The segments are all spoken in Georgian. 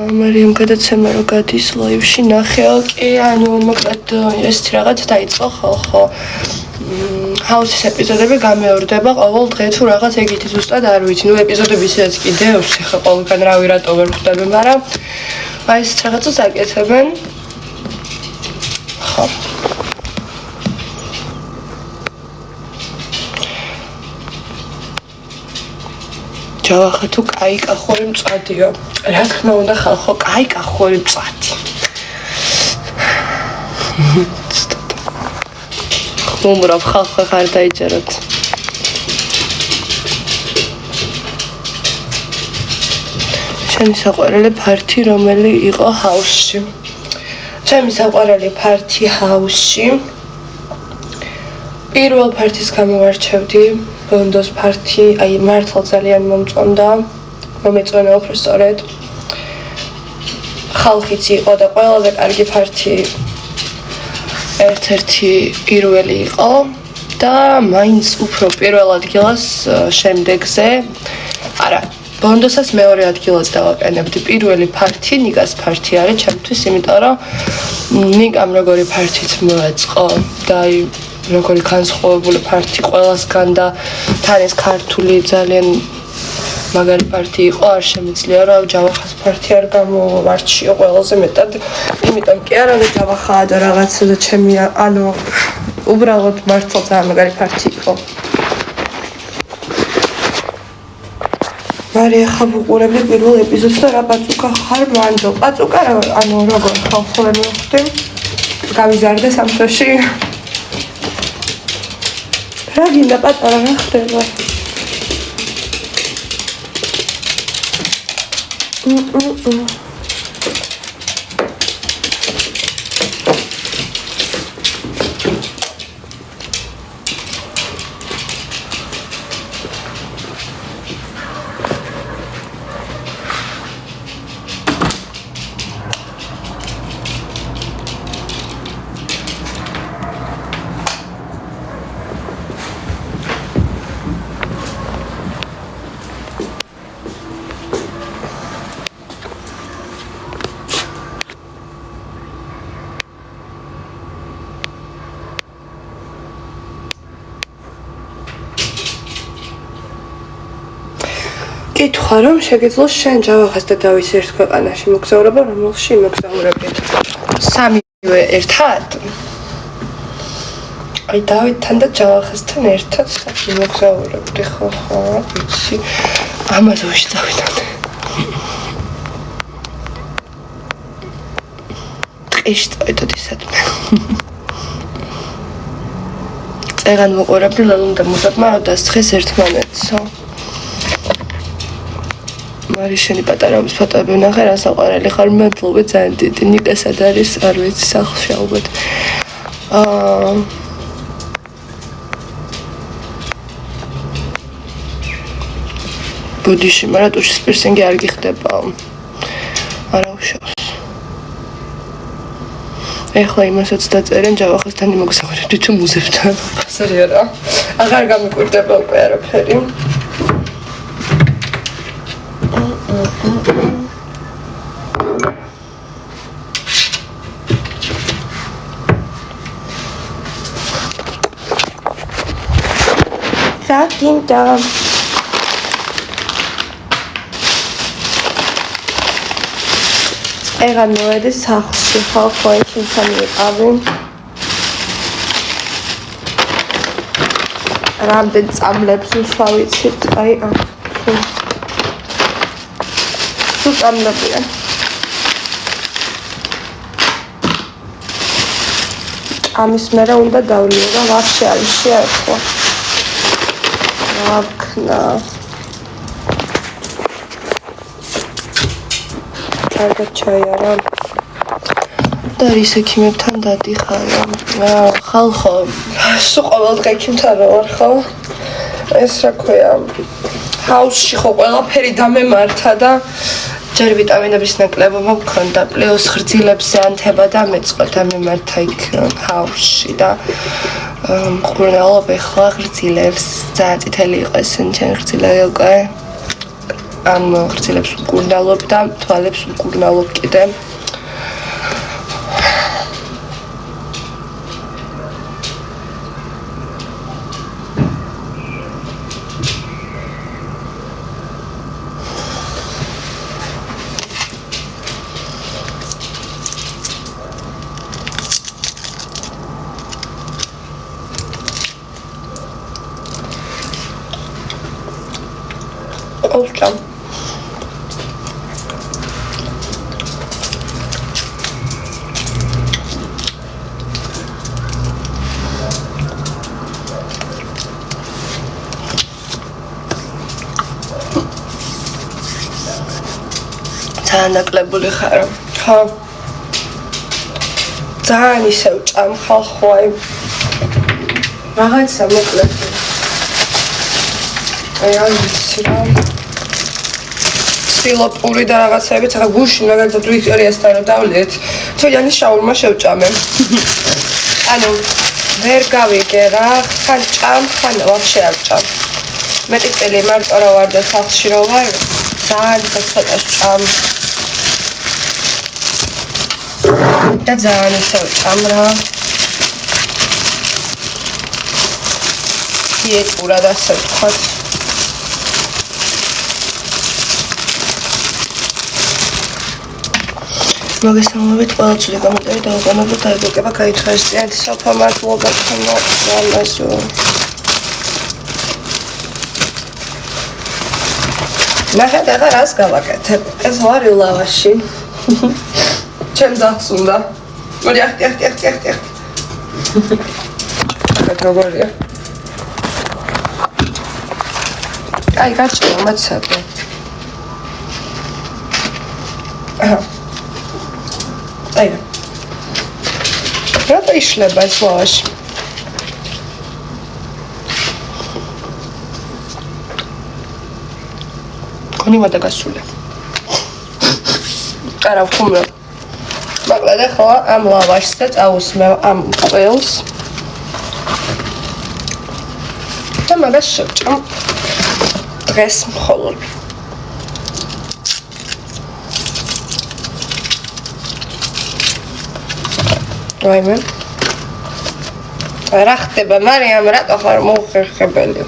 მარიამ გადაცემა რო გადის ლაივში ნახეო კი ანუ მოკლედ ესეთი რაღაც დაიწყო ხო ჰაუსის ეპიზოდები გამეორდება ყოველ დღე თუ რაღაც ეგეთი ზუსტად არ ვიცი ნუ ეპიზოდები ისეც კიდევ ხა ყველგან რავი რატო ვერ ხვდები მაგრამ აი ეს რაღაცას აკეთებენ ხო ჯავახა თუ კაი კახური მწვადიო რა თქმა უნდა ხალხო კაი კახური მწვადი ხუმრობ ხალხო ხარ დაიჯეროთ შენი საყვარელი ფართი რომელი იყო ჰაუსში ჩემი საყვარელი ფართი ჰაუსში პირველ ფართის გამოვარჩევდი ბონდოს ფართი აი მართლა ძალიან მომწონდა მომეწონა უფრო სწორედ ხალხიც იყო და ყველაზე კარგი ფართი ერთ-ერთი პირველი იყო და მაინც უფრო პირველ ადგილას შემდეგზე არა ბონდოსაც მეორე ადგილას დავაყენებდი პირველი ფართი ნიკას ფართი არის ჩემთვის იმიტომ რომ ნიკამ როგორი ფართით მოეწყო და აი როგორი განსხვავებული ფართი ყველასგან და თან ეს ქართული ძალიან მაგარი ფართი იყო არ შემიძლია რომ ჯავახას ფართი არ გამოვარჩიო ყველაზე მეტად იმიტომ კი არა რომ ჯავახაა და რაღაცა და ჩემი ანუ უბრალოდ მართლა ძალიან მაგარი ფართი იყო მარია ხა ვუყურებდი პირველ ეპიზოდს და რა პაწუკა ხარ მანდო პაწუკა ანუ როგორ ხალხური მივხვდი გავიზარდე სამშოში რა გინდა პატარა რა ხდება კითხვა რომ შეგეძლოს შენ ჯავახას და დავის ერთ ქვეყანაში მოგზაურობა რომელში მოგზაურობთ სამივე ერთად აი დავითთან და ჯავახასთან ერთად მოგზაურობთ ხო ვიცი ამაზონში დავიდან ტყეში წავედოთ ისადმე წეგან მოყურებდი ლალუნდა მუსაკმა რომ დასცხეს ერთმანეთსო მარი შენი პატარაობის ფოტოები ვნახე რა საყვარელი ხარ მადლობა ძალიან დიდი ნიკა სად არის არ ვიცი სახლში ალბათ ბუდიში მაგრამ ტუშის პირსინგი არ გიხდება არა უშავს ეხლა იმასაც დაწერენ ჯავახასთან იმოგზაურებდი თუ მუზებთან ფასარი არა აღარ გამიკვირდება უკვე არაფერი რა გინდა ეგან მოვედი სახლში ხალხო ექიმთან ვიყავი რამდენ წამლებს უსვავიცით აი სულ წამლებია ამის მერე უნდა დავლიო და ვაფშე არის შეერხვა ვაქნა კარგად ჩაიარა და ის ექიმებთან დადიხარ ხალხო სულ ყოველ დღე ექიმთან ვარ ხო ეს რა ქვია ჰაუსში ხო ყველაფერი დამემართა და ჯერ ვიტამინების ნაკლებობა მქონდა პლუს ხრძილებზე ანთება და მეწყო დამემართა იქ ჰაუსში და მყურნალობ ეხლა ხრძილებს ძალიან წითელი იყო ესენი ჩემი ხრძილები უკვე ამ ღრძილებს ვკურნალობ და თვალებს ვკურნალობ კიდე. Olacağım. ძალიან ნაკლებული ხარო. ხო. ძალიან ისევ ჭამხალ ხო აი. რაღაცა მოკლედ. აი ვიცი რა. სილოპური და რაღაცაებიც ახლა გუშინ მაგალითად ვიქტორიასთან რომ დავლიეთ თოიანი შაურმა შევჭამე. ანუ ვერ გავიგე რა, ხან ჭამ, ხან ვაფშე არ ჭამ. მეტი წელი მარტო რა ვარ და სახლში რა ვარ, ძალიან ცოტა ჭამ. და ძალიან ისევ ჭამ რა. დიეტურად ასე ვთქვათ. მოგესალმებით, ყველა ცუდი კომენტარი დავუყენებთ, დაიგოგება, გაიცხაριστიანთ, საფამართლობა თქვენო ამასო. ნახეთ, ახლა რას გავაკეთებ? ეს ვარ ლავაში. ჩემ ძაღლს უნდა. მოდი, ახტი. ახლა როგორია? აი, გაჩვენა, მაცადე. აჰა. აი. რატო იშლება ეს ლავაში? კონიმოდა გასული. არა, ხუმრობ. მაგრამ ახლა ამ ლავაშზე წავუსმევ ამ ყველს. და მაგას შევჭამ დღეს მხოლოდ. რაიმე რა ხდება მარიამ რატო ხარ მოუხერხებელი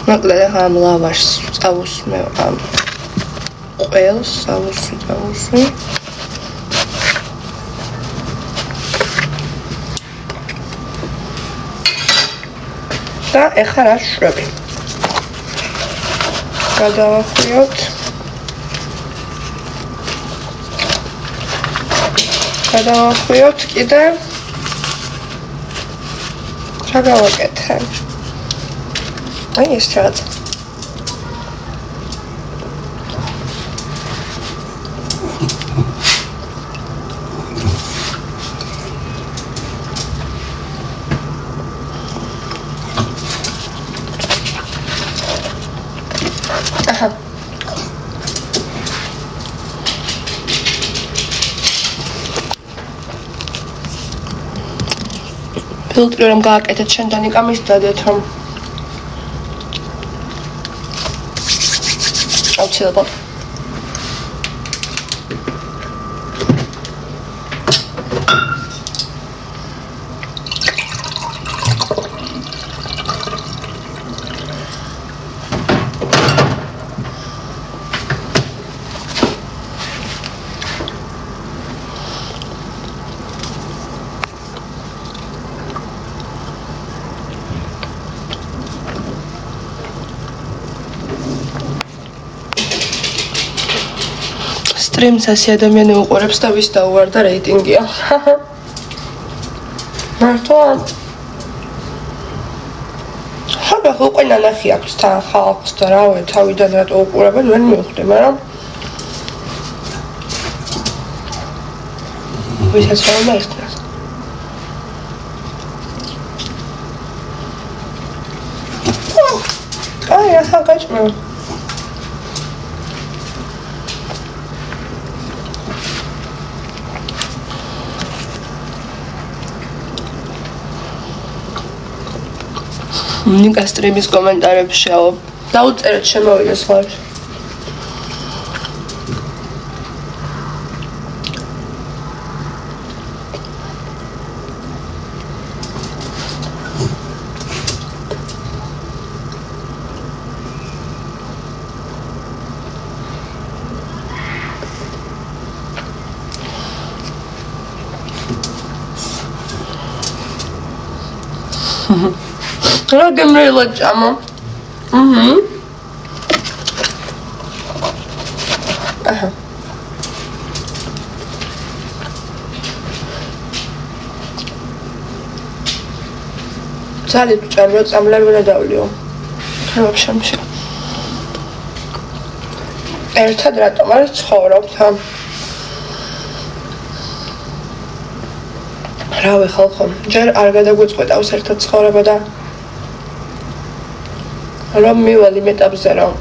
მოკლედ ამ ლავაშს წავუსმევ ამ ყველს წავუსვი და ეხლა რა შვები გადავახვიოთ კიდე რა გავაკეთე აი ეს რაღაც ფილტრი რომ გააკეთეთ შენთან იკამის დადეთ რომ აუცილებლად სტრიმს ასი ადამიანი უყურებს და ვის დაუვარდა რეიტინგია. მართლა? ხოდა უკვე ნანახი აქვს თან ხალხს და რავი თავიდან რატო უყურებენ ვერ მივხვდი, მაგრამ ვისაც რა მაიხსნას. აი, ახლა გაჭმევ. ნიკა სტრიმის კომენტარებშიო. დაუწერეთ შემოვიდეს ხარ. რა გემრილა ჭამა. აჰა. ძალიან ჭამრო წამლები უნდა დავლიო. ხეროშემში. ერთად რატომ არ ცხოვრობთ? რავი ხალხო, ჯერ არ გადაგვიწყვეტავს ერთად ცხოვრება და რომ მივალ იმ ეტაპზე რომ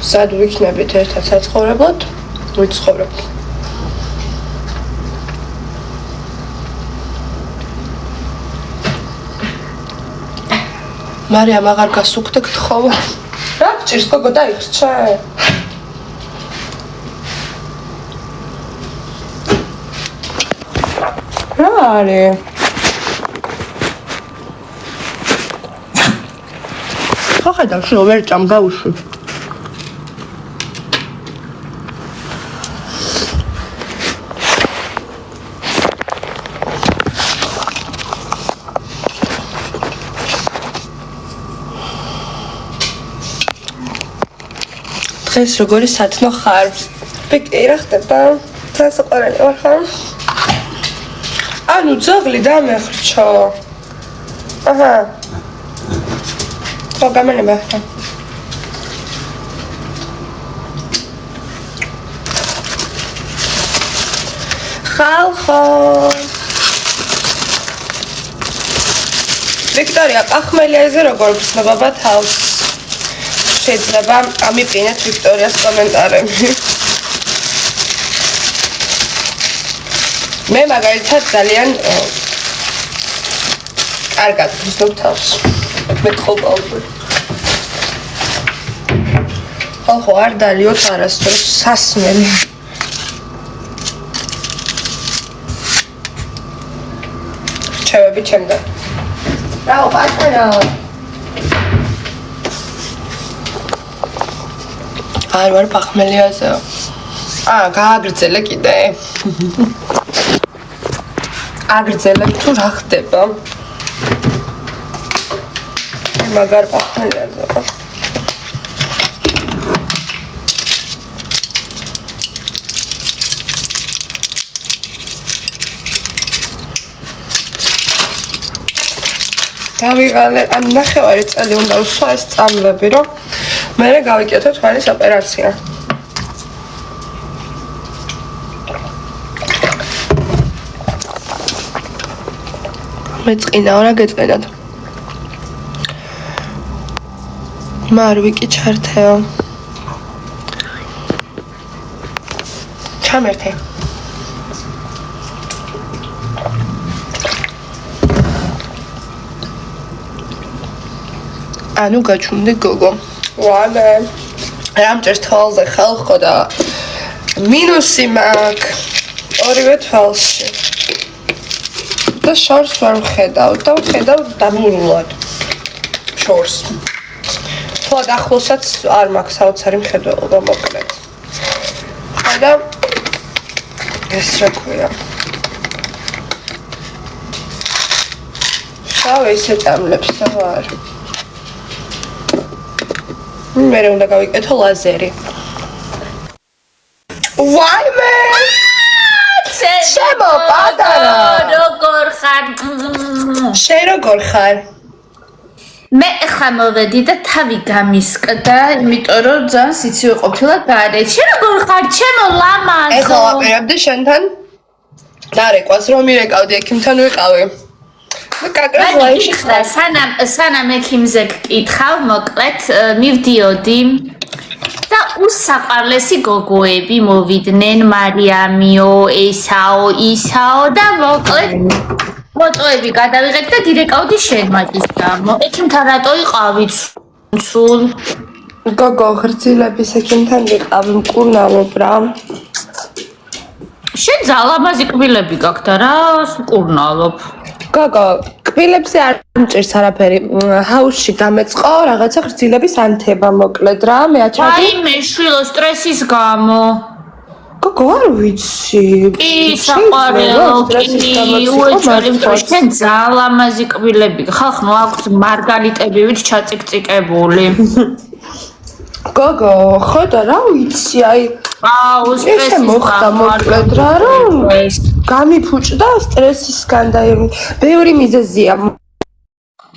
სად ვიქნებით ერთად საცხოვრებლად, ვიცხოვრებთ. მარიამ აღარ გასუქდა გთხოვა. რა გჭირს გოგო დაიხრჩე? რა არის? ხოხედავ შენ ვერ ჭამ გავუშვი. დღეს როგორი სათნო ხარ? ბეკი რა ხდება? სასაყვარელი ვარ ხარ? ანუ ძაღლი დამეხრჩო. აჰა. ხო გამენება ხა. ხალხო. ვიქტორია, პახმელიაზე როგორ გრძნობა თავს? შეიძლება ამიპინეთ ვიქტორიას კომენტარებში. მე მაგალითად ძალიან კარგად გრძნობ თავს. მე ხობალბ. ხო არ დალიოთ არასდროს სასმელი. რჩევები ჩემთან. რაო პატარა. არ ვარ პახმელიაზე. გააგრძელე კიდე. აგრძელებ თუ რა ხდება? მაგარ პახმელიაზე. დავიღალე, ან ნახევარი წელი უნდა უსვა ეს წამლები, რომ მერე გავიკეთო თვალის ოპერაცია. მე წინაო რა გეწენათ. მარვიკი ჩართეო. ჩამერთე. ანუ გაჩუნდი გოგო. ვანე. რამჭერს თვალზე ხალხო და მინუსი მაქვს. ორივე თვალში. და შორს ვარ ვხედავ და ვხედავ დამურულად. შორს. თვალ ახლოსაც არ მაქვს საოცარი მხედველობა მოკლედ. და ეს რა ქვია? შავ ესე წამლებს და ვარ. მე უნდა გავიკეთო ლაზერი. ვაიმე! შემო პატარა. როგორ ხარ? შენ როგორ ხარ? მე ხა მოვედი და თავი გამისკდა, იმიტომ რომ ძალიან სიცივე ყოფილა გარეთ. შენ როგორ ხარ? ჩემო ლამაზო. ეხლა ვაპირებდი შენთან დარეკვას რომ მირეკავდი ექიმთან ვიყავი. კაკრას ლაიში ხარ. სანამ ექიმზე გკითხავ, მოკლედ მივდიოდი. და უსაყარლესი გოგოები მოვიდნენ, მარიამიო, ესაო, ისაო და მოკლედ ფოტოები გადავიღეთ და დირეკავდი შენ მაგის გამო. ექიმთან რატო იყავით? სულ გოგო ღრძილების ექიმთან ვიყავი მკურნალობ რა. შენ ძალამაზი კბილები გაქვს და რას მკურნალობ? გოგო, კბილებზე არ მჭირს არაფერი. ჰაუსში დამეწყო რაღაცა ღრძილების ანთება მოკლედ რა, მე აჩვენე. ვაიმე შვილო სტრესის გამო. გოგო, არ ვიცი. კი, საყვარელო, კი, უეჭველი, შენ ძალამაზი კბილები ხალხ ნუ აქვს მარგალიტებივით ჩაწიკწიკებული. გოგო, ხო და რა ვიცი, აი აუ, ესე მოხდა მოკლედ რა, რომ გამიფუჭდა სტრესისგან და ბევრი მიზეზია.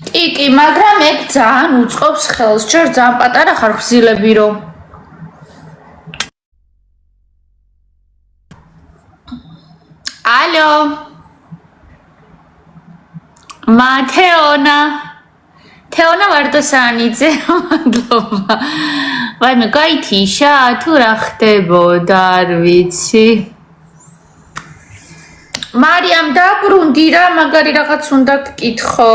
კი, მაგრამ ეგ ძალიან უწყობს ხელს, ჯერ ძალიან პატარა ხარ ხზილები რომ. ალო. თეონა ვარდოსანიძე, მადლობა. ვაიმე, გაითიშა, თუ რა ხდებოდა, არ ვიცი. მარიამ დაბრუნდი რა, მაგარი რაღაც უნდა გკითხო.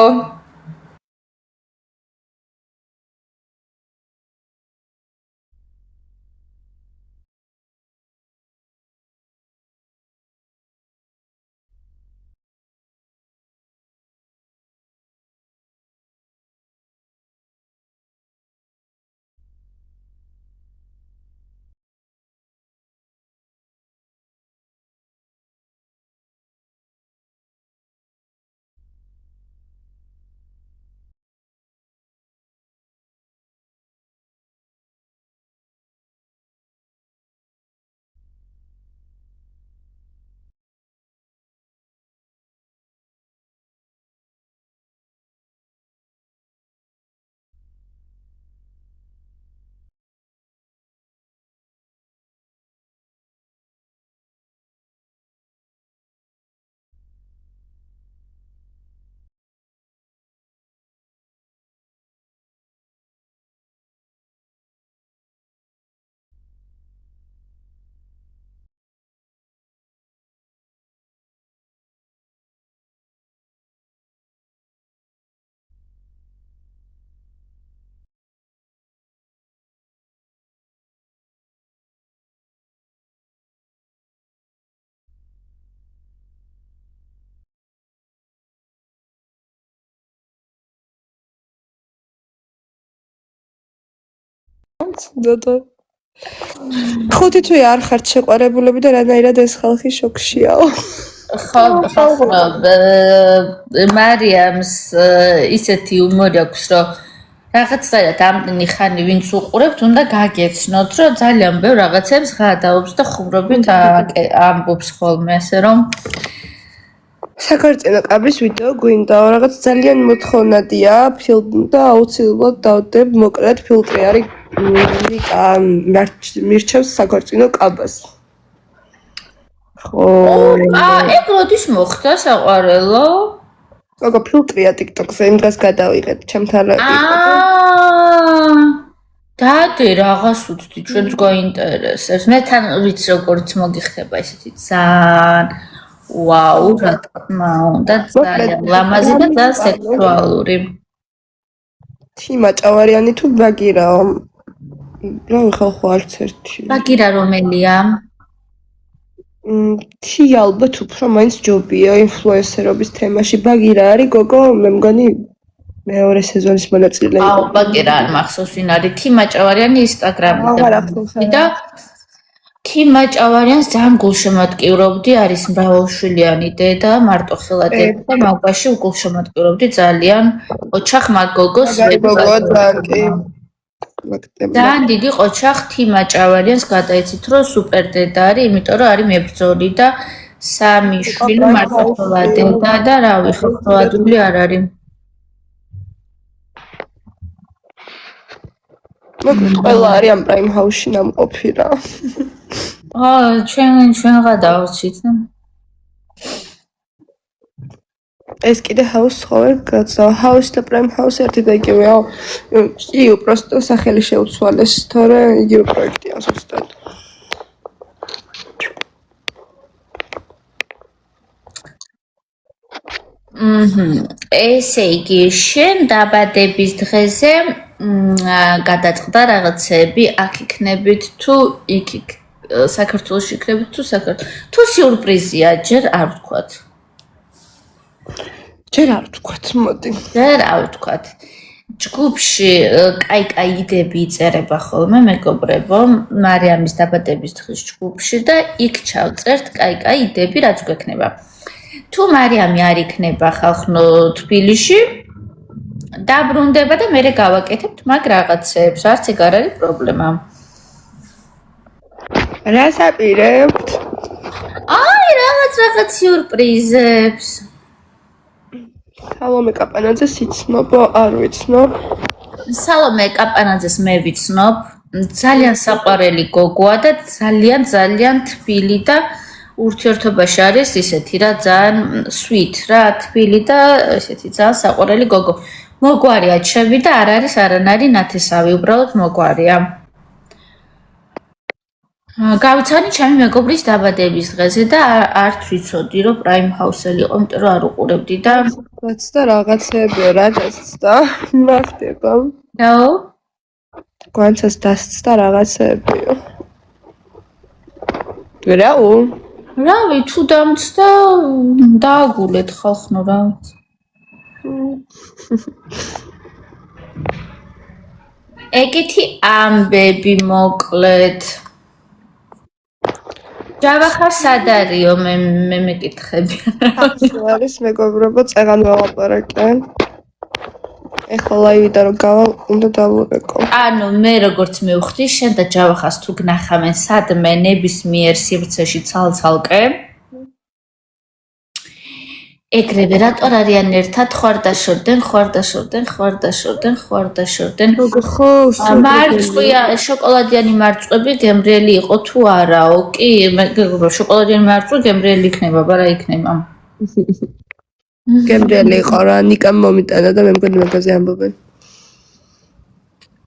დოდო. ხუთი თვე არ ხართ შეყვარებულები და რანაირად ეს ხალხი შოქშიაო. ხო, მარიამს ისეთი უმორი აქვს, რომ რაღაცნაირად ამდენი ხანი ვინც უყურებთ, უნდა გაგეცნოთ, რომ ძალიან ბევრ რაღაცებს გადაობს და ხუმრობით ამბობს ხოლმე, ასე რომ საქორწინო კაბის ვიდეო გვინდაო, რაღაც ძალიან მოთხოვნადია ფილმ და აუცილებლად დავდებ, მოკლედ ფილტრი არის მირჩევს საქორწინო კაბას. ხო. ეგ როდის მოხდა საყვარელო? გოგო ფილტრია TikTok-ზე, იმ დღეს გადავიღეთ, ჩემთან რა იყო. დადე რაღაც უცდი, ჩვენს გვაინტერესებს. მე თან ვიცი როგორც მოგიხდება ესეთი ძალიან ვაუ, რა თქმა უნდა, ძალიან ლამაზი და ძალიან სექსუალური. თიმა ჭავარიანი თუ ბაგირაო? რა ხალხო არც ერთი. ბაგირა რომელია? თი ალბათ უფრო მაინც ჯობია ინფლუენსერობის თემაში. ბაგირა არის გოგო, მე მგონი მეორე სეზონის მონაწილე იყო. აუ, ბაგირა არ მახსოვს ვინ არის. თიმა ჭავარიანი ინსტაგრამში და თიმა ჭავარიანს ძალიან გულშემატკივრობდი, არის მრავალშვილიანი დედა, მარტოხელა დედა და მაგაში გულშემატკივრობდი ძალიან ოჩახ მაგოგოს ძალიან დიდი ყოჩახ თიმა ჭავარიანს გადაიცით, რომ სუპერ დედა არის, იმიტომ რომ არის მებრძოლი და სამი შვილი მარტოხელა დედა და რავი, ხოხროადული არ არის. მოკლედ ყველა არის ამ პრაიმ ჰაუსში ნამყოფი რა. ჩვენ გადავარჩით. ეს კიდე ჰაუს ხოვერ გაცა ჰაუს და პრაიმ ჰაუსი ერთი და იგივეა. კი, უბრალოდ სახელი შეუცვალეს, თორე იგივე პროექტია ზუსტად. ესე იგი, შენ დაბადების დღეზე გადაწყდა რაღაცები, აქ იქნებით თუ იქ საქართველოში იქნებით თუ სიურპრიზია, ჯერ არ ვთქვათ. ჯერ არ ვთქვათ, მოდი. ჯერ არ ვთქვათ. ჯგუფში კაი იდეები იწერება ხოლმე მეგობრებო, მარიამის დაბადების დღის ჯგუფში და იქ ჩავწერთ კაი იდეები, რაც გვექნება. თუ მარიამი არ იქნება ხალხნო თბილისში, დაბრუნდება და მე გავაკეთებთ მაგ რაღაცებს, არც ეგ არ არის პრობლემა. რას აპირებთ? აი, რაღაც სიურპრიზებს. სალომე კაპანაძეს იცნობ, არ ვიცნობ. სალომე კაპანაძეს მე ვიცნობ, ძალიან საყვარელი გოგოა და ძალიან თბილი და ურთიერთობაში არის ისეთი რა ძალიან sweet რა, თბილი და ესეთი ძალიან საყვარელი გოგო. მოგვარია ჩემი და არ არის არანაირი ნათესავი, უბრალოდ მოგვარია. გავიცანი ჩემი მეგობრის დაბადების დღეზე და არც ვიცოდი რომ Prime House-ელი იყო, იმიტომ რომ არ უყურებდი და რაც და რაღაცებია, რაღაც და მახდება. ნო? გვანცას დასცდა რაღაცებია. რაო? რავი, თუ დამცდა დააგულეთ ხალხნო რა. ეგეთი ამბები მოკლედ. ჯავახარ სად არისო მე მეკითხები. არის მეგობრებო, წეღან ვალაპარაკენ. ეხლა ლაივიდან რომ გავალ, უნდა დავურეკო. ანუ მე როგორც მივხვდი, შენ და ჯავახას თუ გნახავენ სადმე ნებისმიერ სივრცეში ცალ-ცალკე. ეგრევე რატო არიან ერთად ხვარდაშორდნენ. ხო, მარწყვია, შოკოლადიანი მარწყვები გემრიელი იყო თუ არაო? კი, მეგობრებო, შოკოლადიანი მარწყვი გემრიელი იქნება, ბარა იქნება. გემრიელი იყო რა, ნიკამ მომიტანა და მე მგონი მაგაზე ამბობენ.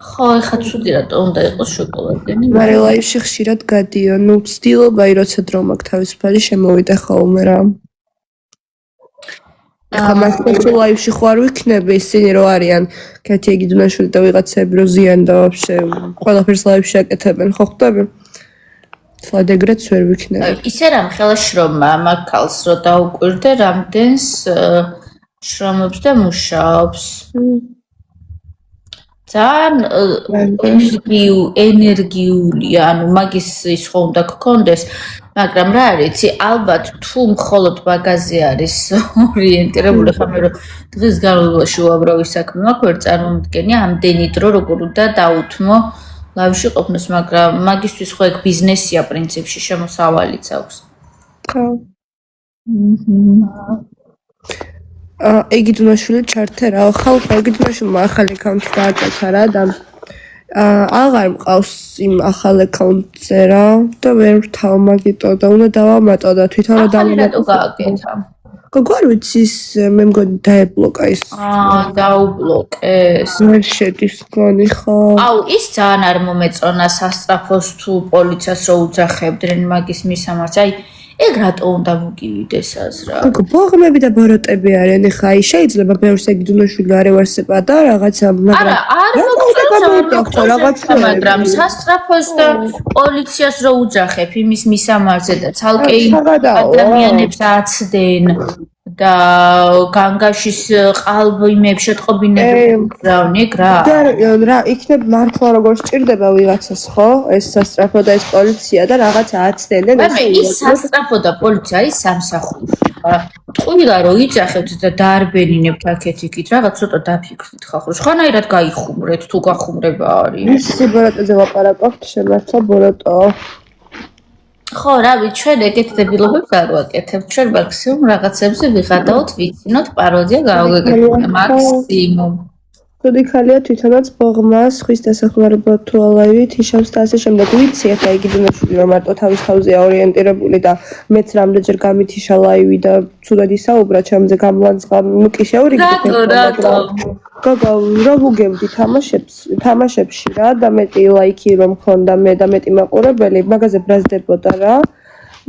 ხო, ეხა ცუდი რატო უნდა იყოს შოკოლადიანი? მარე ლაივში ხშირად გადიო, ნუ ვცდილობ აი როცა დრო მაქვს თავისუფალი შემოვიდე ხოლმე რა. ეხლა მასწავლე ლაივში ხო არ ვიქნები, ისინი რო არიან კეთი ეგიდუნაშვილი და ვიღაცები რო ზიან და ვაფშე ყველაფერს ლაივში აკეთებენ, ხო ხვდები? სლად ეგრეც ვერ ვიქნები. ისე რამ ხელა შრომა მაგ ქალს რო დაუკვირდე, რამდენს შრომობს და მუშაობს. ძალიან ენერგიულია, ანუ მაგის ის ხო უნდა გქონდეს, მაგრამ რა არის, ალბათ თუ მხოლოდ მაგაზე არის ორიენტირებული, ხომ მე რომ დღის განმავლობაში უამრავი საქმე მაქვს, ვერ წარმომდგენი ამდენი დრო როგორ უნდა დაუთმო ლაივში ყოფნას, მაგრამ მაგისთვის ხო ეგ ბიზნესია პრინციპში, შემოსავალიც აქვს. ხო. ეგიდუნაშვილი ჩართე რა, ხალხო ეგიდუნაშვილმა ახალი აკაუნტი გააკეთა რა და აღარ მყავს იმ ახალ აკაუნტზე რა და ვერ ვთავ მაგიტო და უნდა დავამატო და თვითონ რა დავამატო გააკეთა. გოგო არ ვიცი ის მე მგონი დაებლოკა ის. დაუბლოკეს. ვერ შედის გონი ხო? აუ, ის ძალიან არ მომეწონა სასწრაფოს თუ პოლიციას რო უძახებდნენ მაგის მისამართს. აი ეგ რატო უნდა მოგივიდესას რა? გოგო, ბოღმები და ბოროტები არიან, ეხა აი შეიძლება ბევრს ეგიდუნაშვილი არ ევარსება და რაღაცა, მაგრამ არ მოგწონს, მაგრამ სასწრაფოს და პოლიციას რო უძახებ იმის მისამართზე და ცალკე ადამიანებს აცდენ და განგაშის ყალბიმებს შეტყობინებს რავნიკ რა. რა, იქნებ მართლა როგორ სჭირდება ვიღაცას, ხო? ეს სასწრაფო და ეს პოლიცია და რაღაცა აცდენენ ესე. ის სასწრაფო და პოლიცია ის სამსახურში. ტყუილა რო იძახებთ და დაარბენინებთ აქეთ-იქით, რაღაც ცოტა დაფიქრდით ხახრო. ხანაირად გაიხუმრეთ თუ გახუმრება არის. ის ბოროტეზე ვაპარაკობთ, შემართლა ბოროტო. ხო, რავი, ჩვენ ეგეთ დებილობებს არ ვაკეთებთ. ჩვენ მაქსიმუმ რაღაცებზე ვიღადაოთ, ვიცინოთ, პაროდია გავგეგებთ მაქსიმუმ. ხუდი ხალია თვითონაც ბოღმას, ხვის დასახმარებლად თუ ალაივით იშავს და ასე შემდეგ. ვიცი, ახლა ეგიდუნაშვილი რომ მარტო თავის თავზეა ორიენტირებული და მეც რამდენჯერ გამითიშა ლაივი და ცუდად ისაუბრა ჩემზე გამლანძღა, ნუ კი შეურიგდით. გოგო, რო ვუგებდი თამაშებში რა და მეტი ლაიქი რომ მქონდა მე და მეტი მაყურებელი, მაგაზე ბრაზდებოდა რა.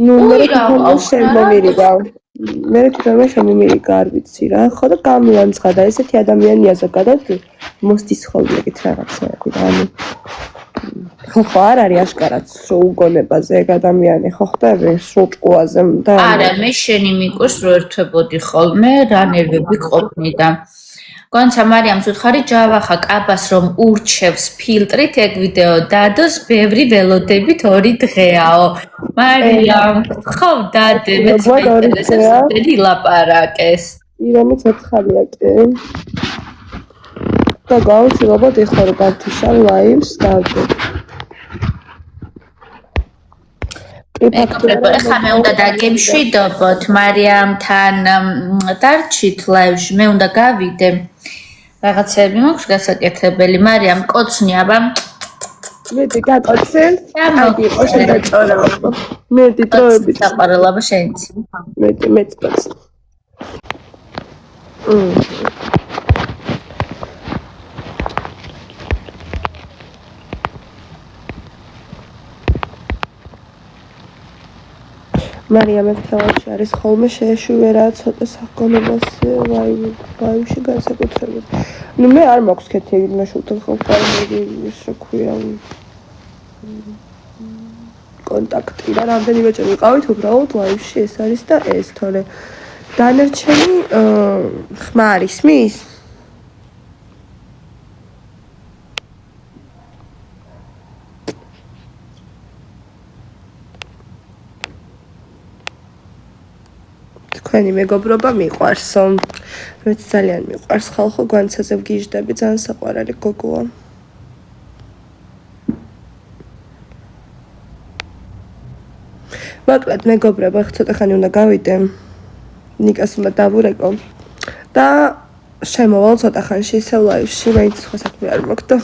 ნუ მე თვითონ შემომირიდა. მე თვითონვე შემიმილი არ ვიცი რა, ხო და გამილანცხადა ესეთი ადამიანია ზოგადად მოსდის ხოლმე ეგეთ რაღაცები და ანუ ხო არ არის აშკარად სულ გონებაზე ეგ ადამიანი ხო ხტები სულ ჭკუაზე და არა მე შენი მიყურს რო ერთვებოდი ხოლმე რა ნერვები ყოფნი და გონცა მარიამს უთხარი ჯავახა კაბას რომ ურჩევს ფილტრით ეგ ვიდეო დადოს ბევრი ველოდებით 2 დღეაო მარიამ ხო დადე მე წელი ლაპარაკეს ირემი ცოცხალია კი და გაუცილებლად ეხლა რომ გავთიშარ ლაივს დავდე ეხლა მე უნდა დაგემშვიდობოთ მარიამთან დარჩით ლაივში მე უნდა გავიდე რაღაცები მაქვს გასაკეთებელი მარიამ კოცნი აბა მეტი გაკოცე აი იყო შედაჭორა მეტი დროებით საყარელობა შენც მეტი კოცი მარიამი თავში არის ხოლმე შეეშვერა ცოტა საქონებას ლაივში განსაკუთრებით. ნუ მე არ მაქვს კეთი ეგ ნაშულთან ხოლმე ის რა ქვია კონტაქტი და რამდენიმე ჯერ ვიყავით უბრალოდ ლაივში ეს არის და ეს თორე დანარჩენი ხმა არის მის თქვენი მეგობრობა მიყვარსო. მეც ძალიან მიყვარს ხალხო გვანცაზე ვგიჟდები ძალიან საყვარელი გოგოა. მოკლედ მეგობრებო, ახლა ცოტა ხანი უნდა გავიდე. ნიკას უნდა დავურეკო და შემოვალ ცოტა ხანში ისევ ლაივში, მაინც სხვა საქმე არ მაქვს და